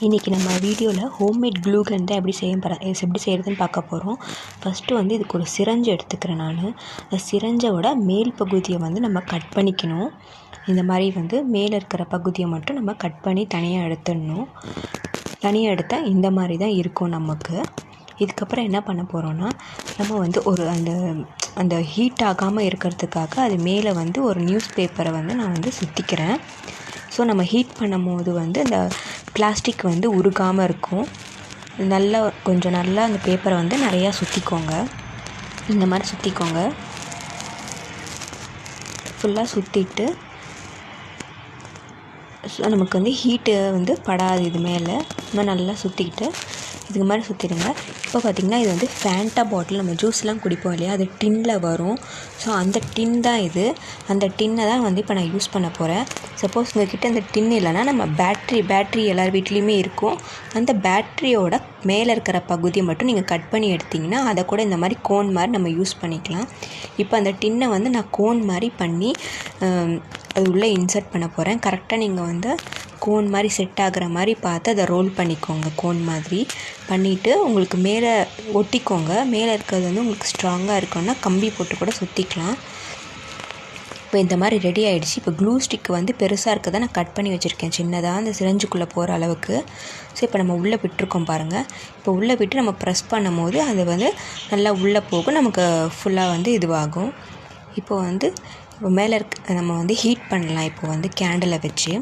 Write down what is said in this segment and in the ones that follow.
இன்றைக்கி நம்ம வீடியோவில் ஹோம்மேட் க்ளூ கன் தான் எப்படி செய்கிறதுன்னு பார்க்க போகிறோம். ஃபஸ்ட்டு வந்து இதுக்கு ஒரு சிரஞ்சு எடுத்துக்கிறேன் நான். அந்த சிரஞ்சோட மேல் பகுதியை வந்து நம்ம கட் பண்ணிக்கணும். இந்த மாதிரி வந்து மேலே இருக்கிற பகுதியை மட்டும் நம்ம கட் பண்ணி தனியாக எடுத்துடணும். தனியாக எடுத்தால் இந்த மாதிரி தான் இருக்கும் நமக்கு. இதுக்கப்புறம் என்ன பண்ண போகிறோன்னா, நம்ம வந்து ஒரு அந்த ஹீட் ஆகாமல் இருக்கிறதுக்காக அது மேலே வந்து ஒரு நியூஸ் பேப்பரை வந்து நான் வந்து சுற்றிக்கிறேன். ஸோ நம்ம ஹீட் பண்ணும் போது வந்து அந்த பிளாஸ்டிக் வந்து உருகாமல் இருக்கும். கொஞ்சம் நல்லா அந்த பேப்பரை வந்து நிறையா சுற்றிக்கோங்க. இந்த மாதிரி சுற்றிக்கோங்க. ஃபுல்லாக சுற்றிட்டு நமக்கு வந்து ஹீட்டு வந்து படாது. இது மேலே நம்ம நல்லா சுற்றிக்கிட்டு இதுக்கு மாதிரி சுற்றிடுங்க. இப்போ பார்த்திங்கன்னா இது வந்து ஃபேண்டா பாட்டில், நம்ம ஜூஸ்லாம் குடிப்போம் இல்லையா, அது டின்னில் வரும். ஸோ அந்த டின் தான் இது. அந்த டின்னை தான் வந்து இப்போ நான் யூஸ் பண்ண போகிறேன். சப்போஸ் உங்கள்கிட்ட அந்த டின் இல்லைன்னா நம்ம பேட்ரி எல்லார் வீட்லேயுமே இருக்கும். அந்த பேட்ரியோட மேலே இருக்கிற பகுதியை மட்டும் நீங்கள் கட் பண்ணி எடுத்திங்கன்னா அதை கூட இந்த மாதிரி கோன் மாதிரி நம்ம யூஸ் பண்ணிக்கலாம். இப்போ அந்த டின்னை வந்து நான் கோன் மாதிரி பண்ணி அது உள்ளே இன்சர்ட் பண்ண போகிறேன். கரெக்டாக நீங்கள் வந்து கோன் மாதிரி செட் ஆகிற மாதிரி பார்த்து அதை ரோல் பண்ணிக்கோங்க. கோன் மாதிரி பண்ணிவிட்டு உங்களுக்கு மேலே ஒட்டிக்கோங்க. மேலே இருக்கிறது வந்து உங்களுக்கு ஸ்ட்ராங்காக இருக்குன்னா கம்பி போட்டு கூட சுற்றிக்கலாம். இப்போ இந்த மாதிரி ரெடி ஆகிடுச்சு. இப்போ க்ளூ ஸ்டிக் வந்து பெருசாக இருக்கதை நான் கட் பண்ணி வச்சுருக்கேன், சின்னதாக அந்த சிரஞ்சுக்குள்ளே போகிற அளவுக்கு. ஸோ இப்போ நம்ம உள்ளே விட்டுருக்கோம் பாருங்கள். இப்போ உள்ளே விட்டு நம்ம ப்ரெஸ் பண்ணும் போது அது வந்து நல்லா உள்ளே போகும், நமக்கு ஃபுல்லாக வந்து இதுவாகும். இப்போ வந்து மேலே நம்ம வந்து ஹீட் பண்ணலாம். இப்போ வந்து கேண்டிலை வச்சு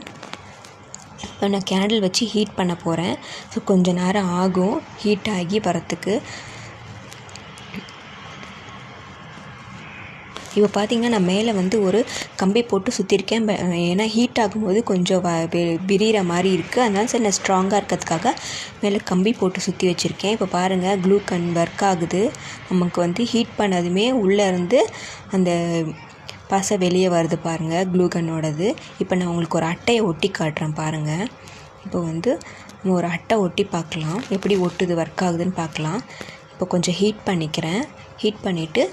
இப்போ நான் கேண்டில் வச்சு ஹீட் பண்ண போகிறேன். ஸோ கொஞ்சம் நேரம் ஆகும் ஹீட் ஆகி வரத்துக்கு. இப்போ பார்த்திங்கன்னா நான் மேலே வந்து ஒரு கம்பி போட்டு சுற்றிருக்கேன். ஏன்னா ஹீட் ஆகும்போது கொஞ்சம் விரிகிற மாதிரி இருக்குது. அதனால சரி நான் ஸ்ட்ராங்காக இருக்கிறதுக்காக மேலே கம்பி போட்டு சுற்றி வச்சுருக்கேன். இப்போ பாருங்கள் க்ளூ கன் ஒர்க் ஆகுது. நமக்கு வந்து ஹீட் பண்ணதுமே உள்ளே இருந்து அந்த பசை வெளியே வருது பாருங்கள், க்ளூ கன்னோடது. இப்போ நான் உங்களுக்கு ஒரு அட்டையை ஒட்டி காட்டுறேன் பாருங்கள். இப்போ வந்து நம்ம ஒரு அட்டை ஒட்டி பார்க்கலாம், எப்படி ஒட்டுது ஒர்க் ஆகுதுன்னு பார்க்கலாம். இப்போ கொஞ்சம் ஹீட் பண்ணிக்கிறேன். ஹீட் பண்ணிவிட்டு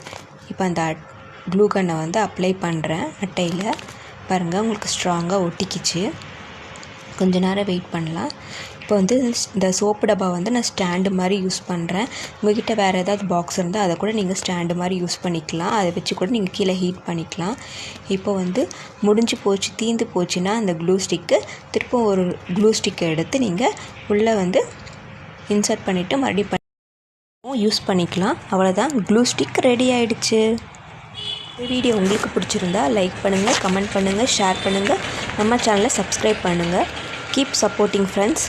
இப்போ அந்த க்ளூ கன்னை வந்து அப்ளை பண்ணுறேன் அட்டையில். பாருங்கள் உங்களுக்கு ஸ்ட்ராங்காக ஒட்டிக்கிச்சு. கொஞ்ச நேரம் வெயிட் பண்ணலாம். இப்போ வந்து இந்த சோப்பு டப்பா வந்து நான் ஸ்டாண்டு மாதிரி யூஸ் பண்ணுறேன். உங்கள்கிட்ட வேறு ஏதாவது பாக்ஸ் இருந்தால் அதை கூட நீங்கள் ஸ்டாண்டு மாதிரி யூஸ் பண்ணிக்கலாம். அதை வச்சு கூட நீங்கள் கீழே ஹீட் பண்ணிக்கலாம். இப்போ வந்து தீந்து போச்சுன்னா அந்த க்ளூ ஸ்டிக்கு திரும்ப ஒரு க்ளூ ஸ்டிக்கை எடுத்து நீங்கள் உள்ளே வந்து இன்சர்ட் பண்ணிவிட்டு மறுபடியும் யூஸ் பண்ணிக்கலாம். அவ்வளோதான், க்ளூ ஸ்டிக் ரெடி ஆகிடுச்சு. வீடியோ உங்களுக்கு பிடிச்சிருந்தா லைக் பண்ணுங்கள், கமெண்ட் பண்ணுங்கள், ஷேர் பண்ணுங்கள். நம்ம சேனலை சப்ஸ்கிரைப் பண்ணுங்கள். Keep supporting friends.